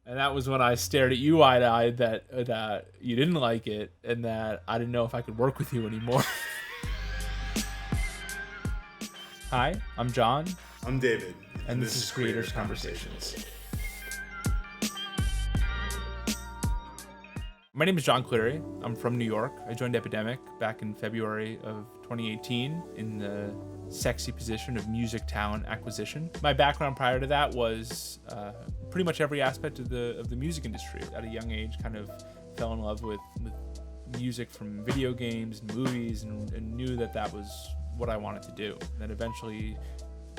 And that was when I stared at you eye to eye that you didn't like it and that I didn't know if I could work with you anymore. Hi, I'm John, I'm David, and this is Creators Conversations. My name is John Cleary. I'm from New York. I joined Epidemic back in February of 2018 in the sexy position of music talent acquisition. My background prior to that was pretty much every aspect of the music industry. At a young age, kind of fell in love with music from video games and movies, and knew that was what I wanted to do. Then eventually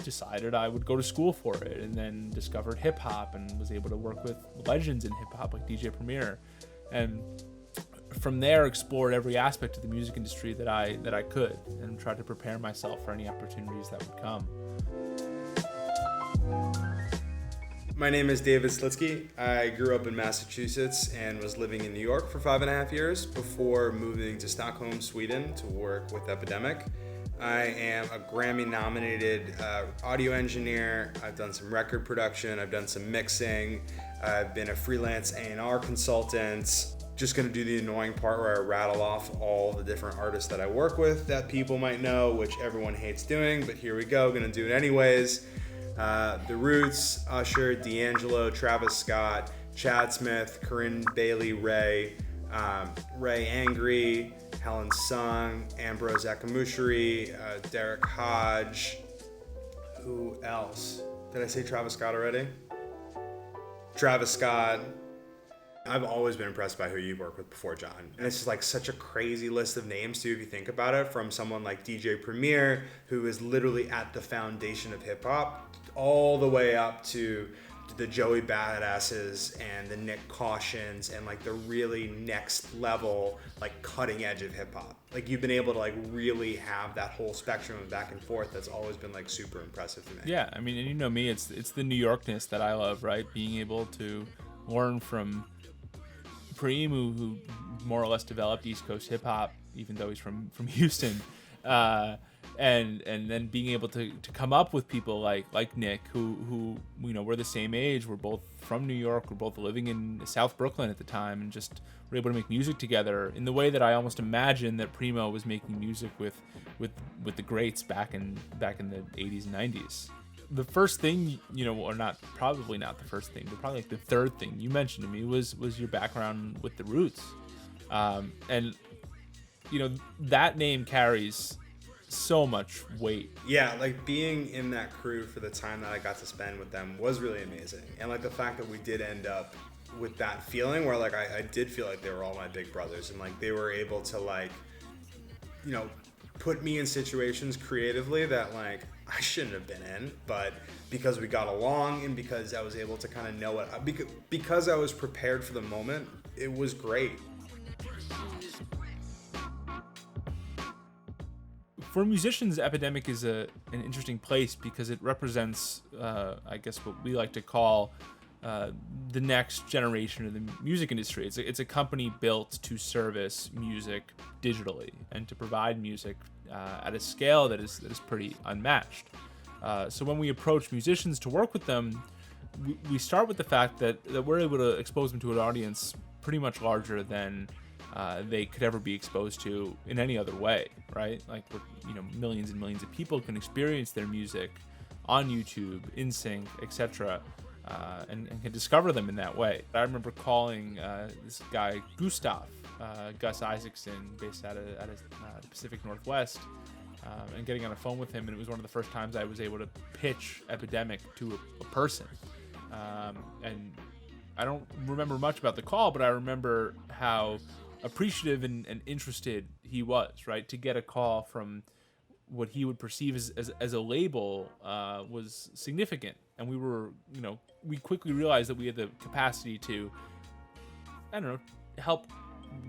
decided I would go to school for it, and then discovered hip hop and was able to work with legends in hip hop like DJ Premier. And from there, explored every aspect of the music industry that I could, and tried to prepare myself for any opportunities that would come. My name is David Slitsky. I grew up in Massachusetts and was living in New York for 5.5 years before moving to Stockholm, Sweden to work with Epidemic. I am a Grammy-nominated audio engineer. I've done some record production. I've done some mixing. I've been a freelance A&R consultant. Just going to do the annoying part where I rattle off all the different artists that I work with that people might know, which everyone hates doing, but here we go. Going to do it anyways. The Roots, Usher, D'Angelo, Travis Scott, Chad Smith, Corinne Bailey Ray, Ray Angry, Helen Sung, Ambrose Akamushiri, Derek Hodge. Who else? Did I say Travis Scott already? Travis Scott. I've always been impressed by who you've worked with before, John. And it's just like such a crazy list of names too, if you think about it, from someone like DJ Premier, who is literally at the foundation of hip hop, all the way up to the Joey Badasses and the Nick Cautions and like the really next level, like cutting edge of hip hop. Like you've been able to like really have that whole spectrum of back and forth. That's always been like super impressive to me. Yeah, I mean, and you know me, it's the New Yorkness that I love, right? Being able to learn from Preem, who more or less developed East Coast hip hop, even though he's from Houston, and then being able to come up with people like Nick, who you know, we're the same age, we're both from New York, we're both living in South Brooklyn at the time, and just were able to make music together in the way that I almost imagine that Primo was making music with the greats back in the 80s and 90s. The first thing, you know, or not, probably not the first thing, but probably like the third thing you mentioned to me was your background with the Roots. And, you know, that name carries so much weight. Yeah, like being in that crew for the time that I got to spend with them was really amazing. And like the fact that we did end up with that feeling where like I did feel like they were all my big brothers, and like they were able to like, you know, put me in situations creatively that like I shouldn't have been in, but because we got along and because I was able to kind of know what, because I was prepared for the moment, it was great. For musicians, Epidemic is an interesting place because it represents, I guess, what we like to call the next generation of the music industry. It's a company built to service music digitally and to provide music at a scale that is pretty unmatched. So when we approach musicians to work with them, we start with the fact that we're able to expose them to an audience pretty much larger than they could ever be exposed to in any other way, right? Like, you know, millions and millions of people can experience their music on YouTube, in sync, etc., and can discover them in that way. I remember calling this guy Gustav, Gus Isaacson, based out of the Pacific Northwest, and getting on a phone with him, and it was one of the first times I was able to pitch Epidemic to a person. And I don't remember much about the call, but I remember how appreciative and interested he was, right? To get a call from what he would perceive as a label was significant. And we were, you know, we quickly realized that we had the capacity to, I don't know, help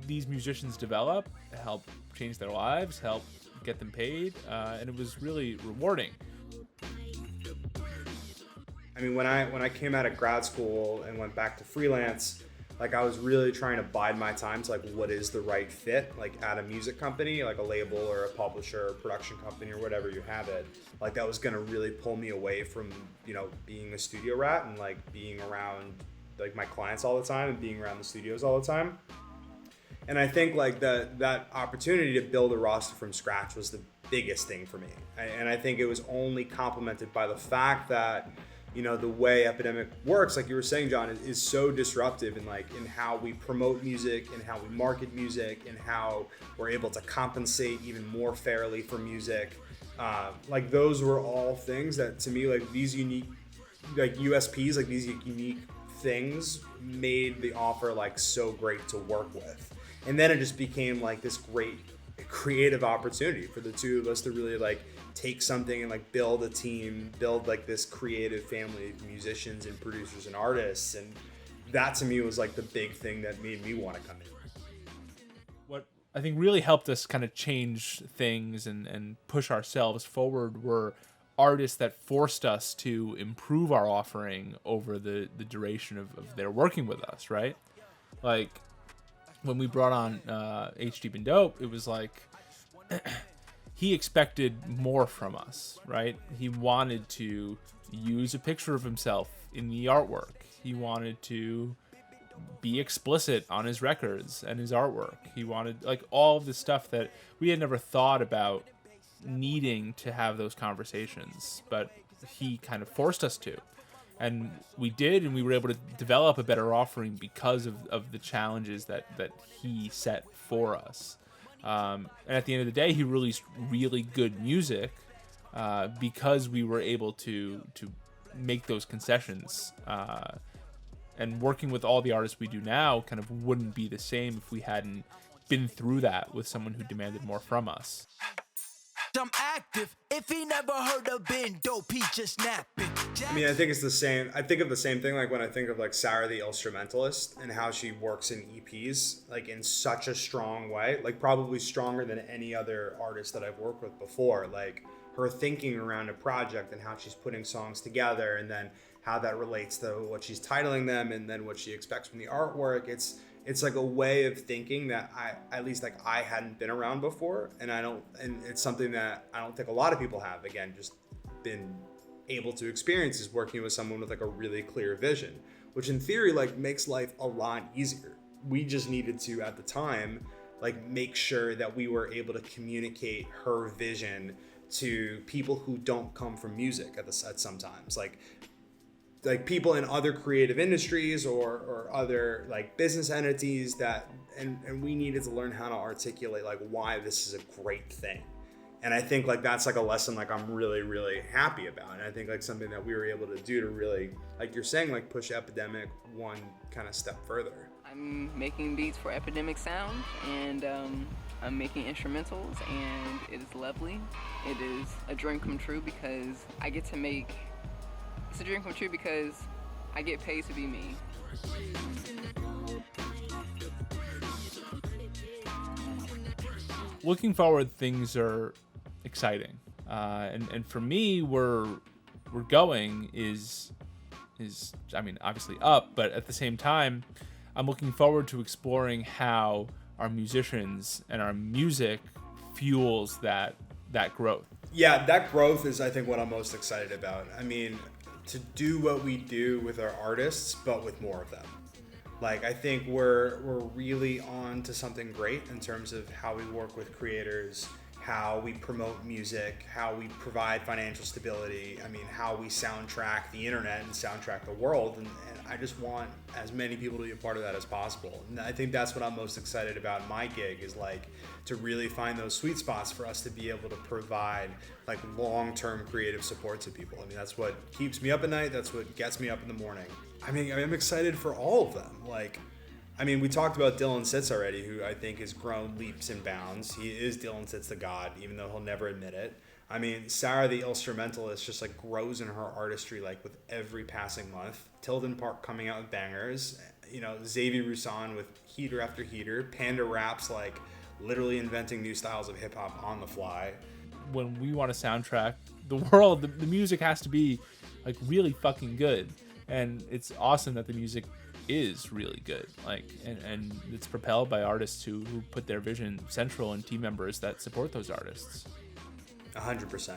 these musicians develop, help change their lives, help get them paid, and it was really rewarding. I mean, when I came out of grad school and went back to freelance, like I was really trying to bide my time to like what is the right fit, like at a music company, like a label or a publisher or production company or whatever you have it. Like that was gonna really pull me away from, you know, being a studio rat and like being around like my clients all the time and being around the studios all the time. And I think like that opportunity to build a roster from scratch was the biggest thing for me. And I think it was only complemented by the fact that, you know, the way Epidemic works, like you were saying, John, is so disruptive in how we promote music and how we market music and how we're able to compensate even more fairly for music. Like those were all things that to me, like these unique, like USPs, like these unique things made the offer like so great to work with. And then it just became like this great creative opportunity for the two of us to really like take something and like build a team, build like this creative family of musicians and producers and artists. And that to me was like the big thing that made me want to come in. What I think really helped us kind of change things and push ourselves forward were artists that forced us to improve our offering over the duration of their working with us, right? Like when we brought on HD Been Dope, it was like he expected more from us, right? He wanted to use a picture of himself in the artwork. He wanted to be explicit on his records and his artwork. He wanted like all of the stuff that we had never thought about needing to have those conversations, but he kind of forced us to. And we did, and we were able to develop a better offering because of the challenges that he set for us. And at the end of the day, he released really good music because we were able to make those concessions. And working with all the artists we do now kind of wouldn't be the same if we hadn't been through that with someone who demanded more from us. I'm active. If he never heard of Been Dope, he just napping. I mean, I think it's the same. I think of the same thing like when I think of like Sarah the Instrumentalist and how she works in EPs like in such a strong way, like probably stronger than any other artist that I've worked with before. Like her thinking around a project and how she's putting songs together and then how that relates to what she's titling them and then what she expects from the artwork. It's like a way of thinking that I hadn't been around before, and it's something that I don't think a lot of people have, again, just been able to experience, is working with someone with like a really clear vision, which in theory like makes life a lot easier. We just needed to, at the time, like make sure that we were able to communicate her vision to people who don't come from music at sometimes. Like people in other creative industries or other like business entities that and we needed to learn how to articulate like why this is a great thing. And I think like that's like a lesson like I'm really, really happy about. And I think like something that we were able to do to really, like you're saying, like push Epidemic one kind of step further. I'm making beats for Epidemic Sound, and I'm making instrumentals, and it is lovely. It is a dream come true because I get to make. It's a dream come true because I get paid to be me. Looking forward, things are exciting, and for me, we're going is I mean obviously up, but at the same time, I'm looking forward to exploring how our musicians and our music fuels that growth. Yeah, that growth is I think what I'm most excited about. I mean, to do what we do with our artists, but with more of them. Like, I think we're really on to something great in terms of how we work with creators, how we promote music, how we provide financial stability. I mean, how we soundtrack the internet and soundtrack the world. And I just want as many people to be a part of that as possible. And I think that's what I'm most excited about in my gig, is like to really find those sweet spots for us to be able to provide like long-term creative support to people. I mean, that's what keeps me up at night. That's what gets me up in the morning. I mean, I'm excited for all of them. Like, I mean, we talked about Dylan Sitz already, who I think has grown leaps and bounds. He is Dylan Sitz the God, even though he'll never admit it. I mean, Sarah the Instrumentalist just like grows in her artistry like with every passing month. Tilden Park coming out with bangers. You know, Xavier Roussan with heater after heater. Panda Raps like literally inventing new styles of hip hop on the fly. When we want to soundtrack the world, the music has to be like really fucking good. And it's awesome that the music is really good, like, and it's propelled by artists who put their vision central and team members that support those artists. 100%.